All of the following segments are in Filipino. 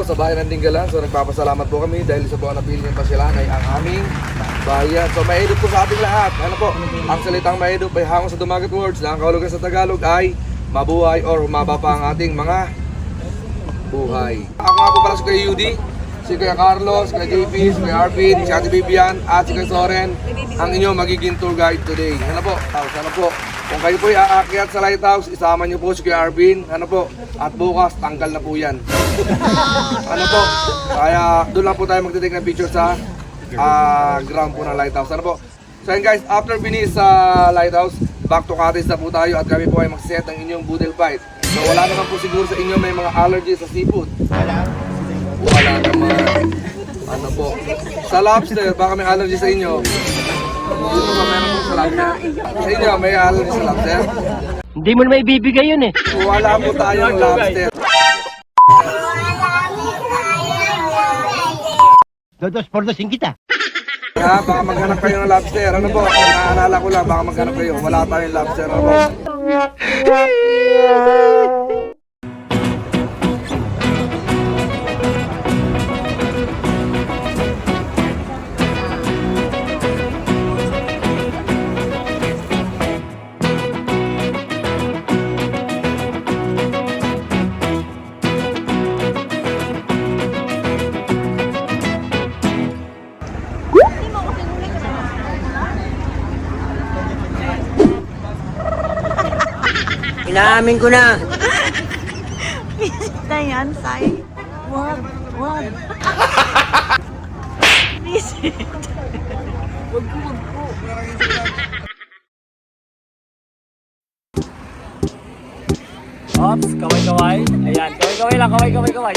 po sa bayan ng Dingalan. So nagpapasalamat po kami dahil sa buong napili ng Basilan ay ang aming bayan. So maedot po sa ating lahat. Ano po? Ang salitang maedot ay hango sa Dumagat words na ang kahulugan sa Tagalog ay mabuhay or humaba pa ang ating mga buhay. Ako nga po pala si Kuya Yudi, si Kuya Carlos, si Kuya JP, si Kuya Arvin, si Ate Bibian, at si Kuya Soren, ang inyong magiging tour guide today. Ano po? Ano po? Kung kayo po aakyat sa lighthouse, isama niyo po si Kuya Arvin. Ano po? At bukas, tanggal na po yan. Ano po? Kaya doon lang po tayo magtitake ng picture sa ground po ng lighthouse. Ano po? So yun guys, after finish sa lighthouse, back to cottage na po tayo at kami po ay mag-set ng inyong boodle fight. So wala naman po siguro sa inyo may mga allergies sa seafood. Wala naman. Ano po? Sa lobster, baka may allergy sa inyo. Dito ba meron po sa lobster? Sa inyo, may allergy sa lobster? Hindi mo naman ibibigay yun eh. Wala po tayong lobster. Dos por dos kita. Kaya baka maghanap kayo ng lobster. Ano po? Naalala ko lang, baka maghanap kayo. Wala tayong lobster. Ano po? Inaamin ko na. Visit na yan, Sai. Wag. Visit. Wag po. Ops, kaway-kaway. Ayan, kaway-kaway lang, kaway-kaway.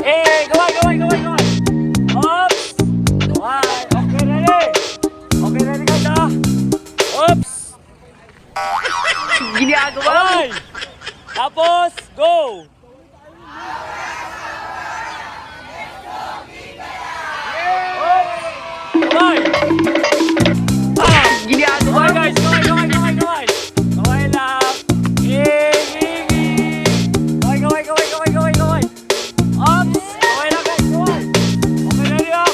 Eh, kaway. Ops! Kaway. Okay, ready? Okay, ready guys, ha? Ops! Ginagawa mo. Kaway! Tapos, go! Ops! Kaway! Ginagawa Kaway mo. guys, kaway. Kaway lang. Kaway. Ops! Kaway lang guys, kaway. Okay, ready ha?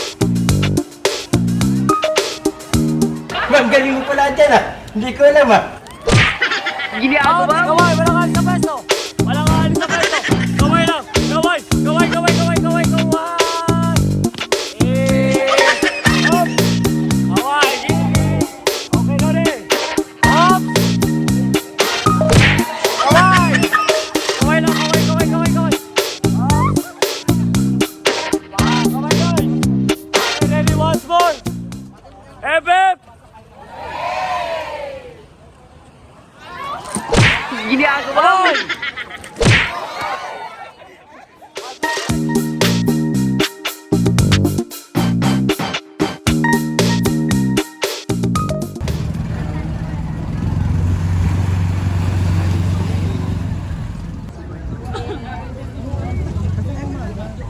Ma'am, galing mo pala dyan ah. Hindi ko alam ah. Ginagawa Ops! mo. Kaway, walang alis sa peso. Kaway lang. Kaway. Ops! Kaway. Okay, ready? Ops! Kaway! Kaway lang. Ops! Kaway guys. Okay, ready once more. Ebeb! Ginagawa mo.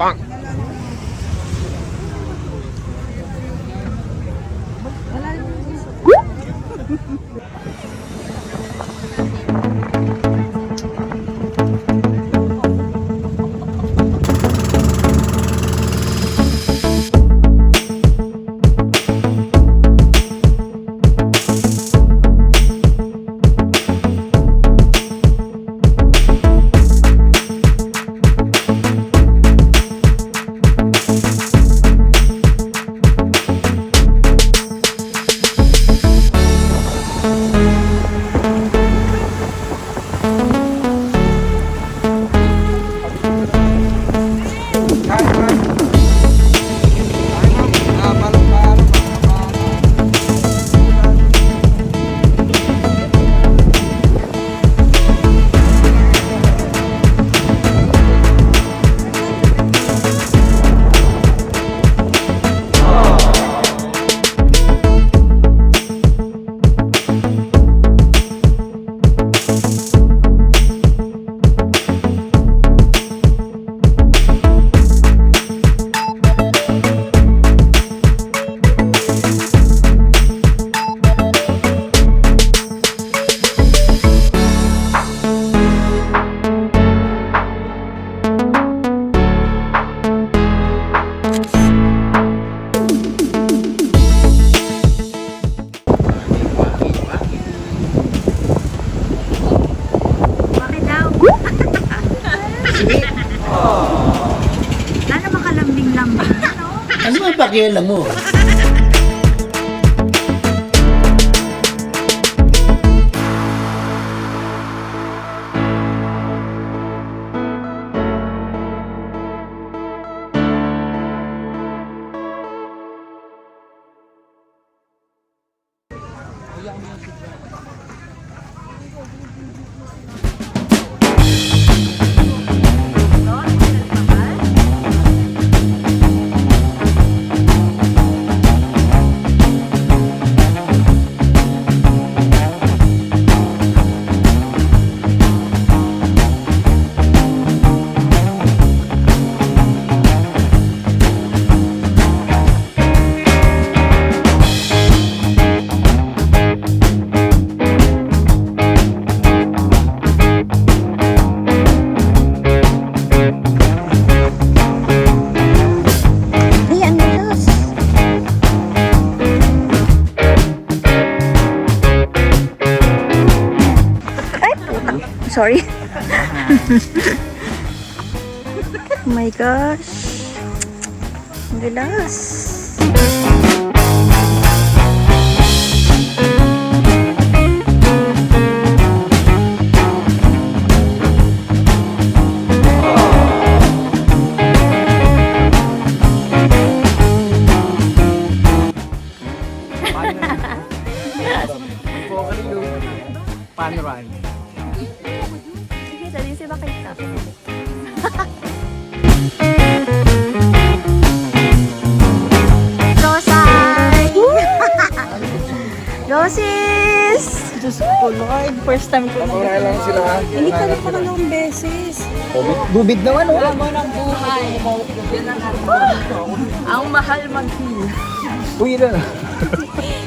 Kaway! pakialam mo? Ay, ang lakas. Ay, puta. Sorry. Oh my gosh. Ang lakas. Panorama. Sige, dali si Bakita. Rosay! Roses! Diyos ko, Lord. First time ko na. Paparay lang sila ha. Hindi ka na pangalawang beses. Bubid naman, oh. Mo ng buhay. Ang mahal mag-heal. Uy, na.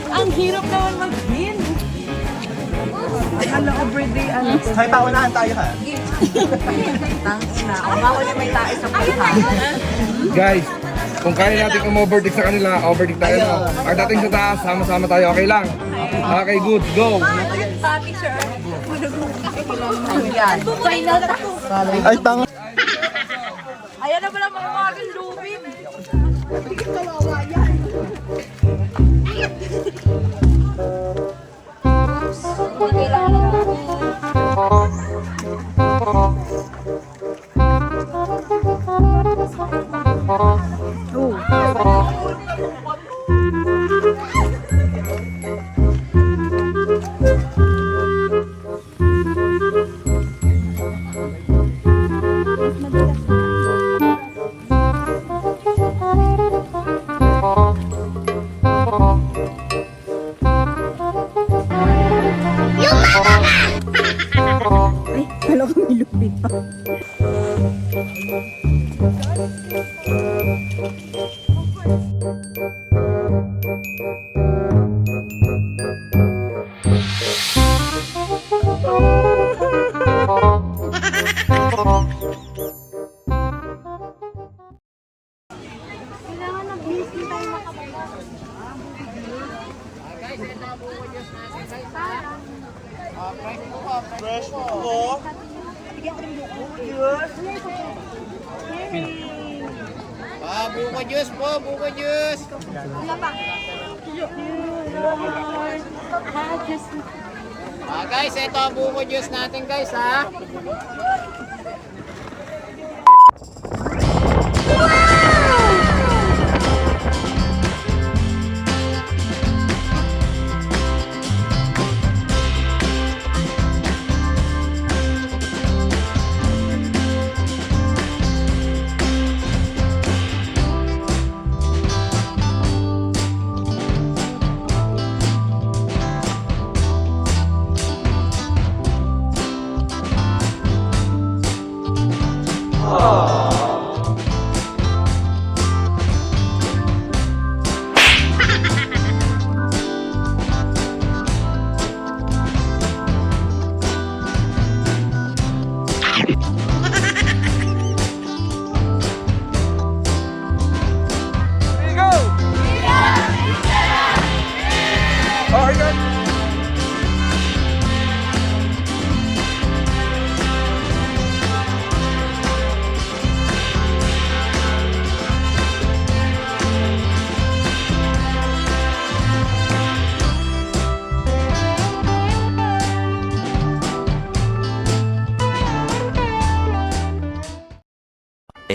Ang hirap naman mag-heal. Ano, everyday, ano. Hay, paunahan tayo ha. Thanks na. Ako na may tayo sa pagkain. Guys, kung kaya natin overtake sa kanila, overtake tayo. No? Ang dating sa taas, sama-sama tayo. Okay lang? Okay, good. Go! Happy, sir. Ayan. Final na to. Ay, tanga. Ayan na pala mga magang lubin. Ay, kala ko may lubid pa. Kailangan ng-busy tayo makapagod. Fresh po. Buko juice po, buko juice. Guys, ito ang buko juice natin guys ha.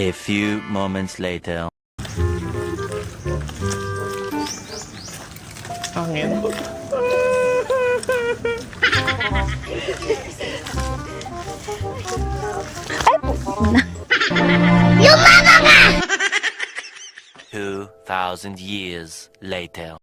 A few moments later. Angin. 2,000 years later.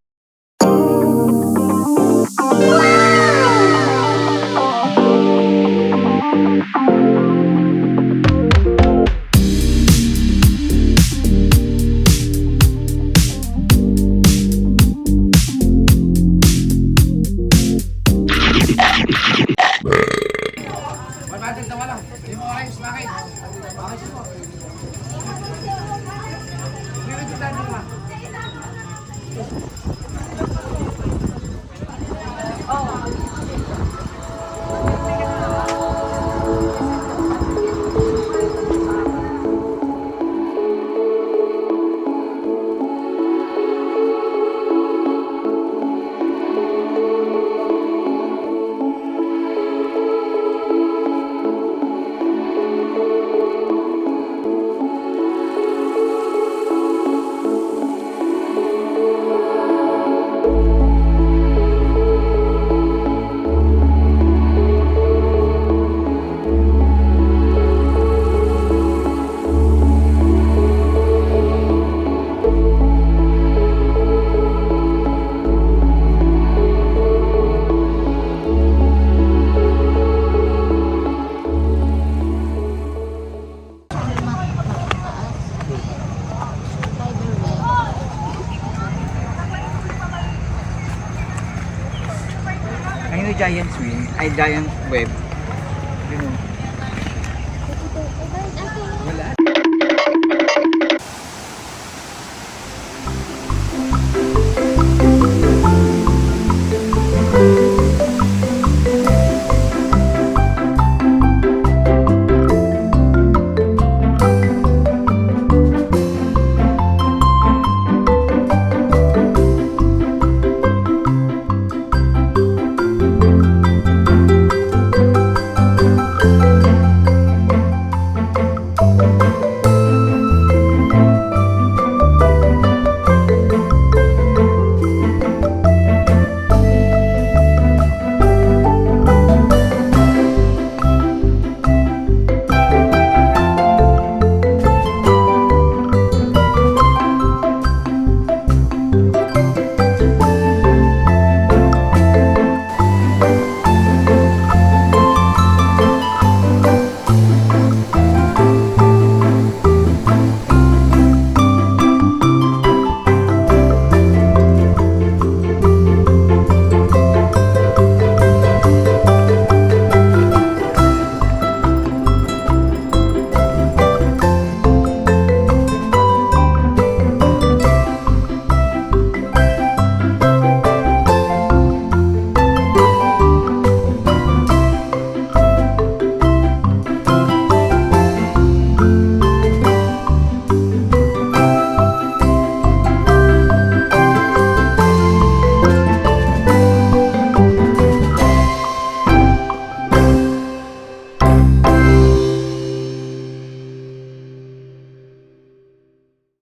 Ayun yung giant swing, ay giant web.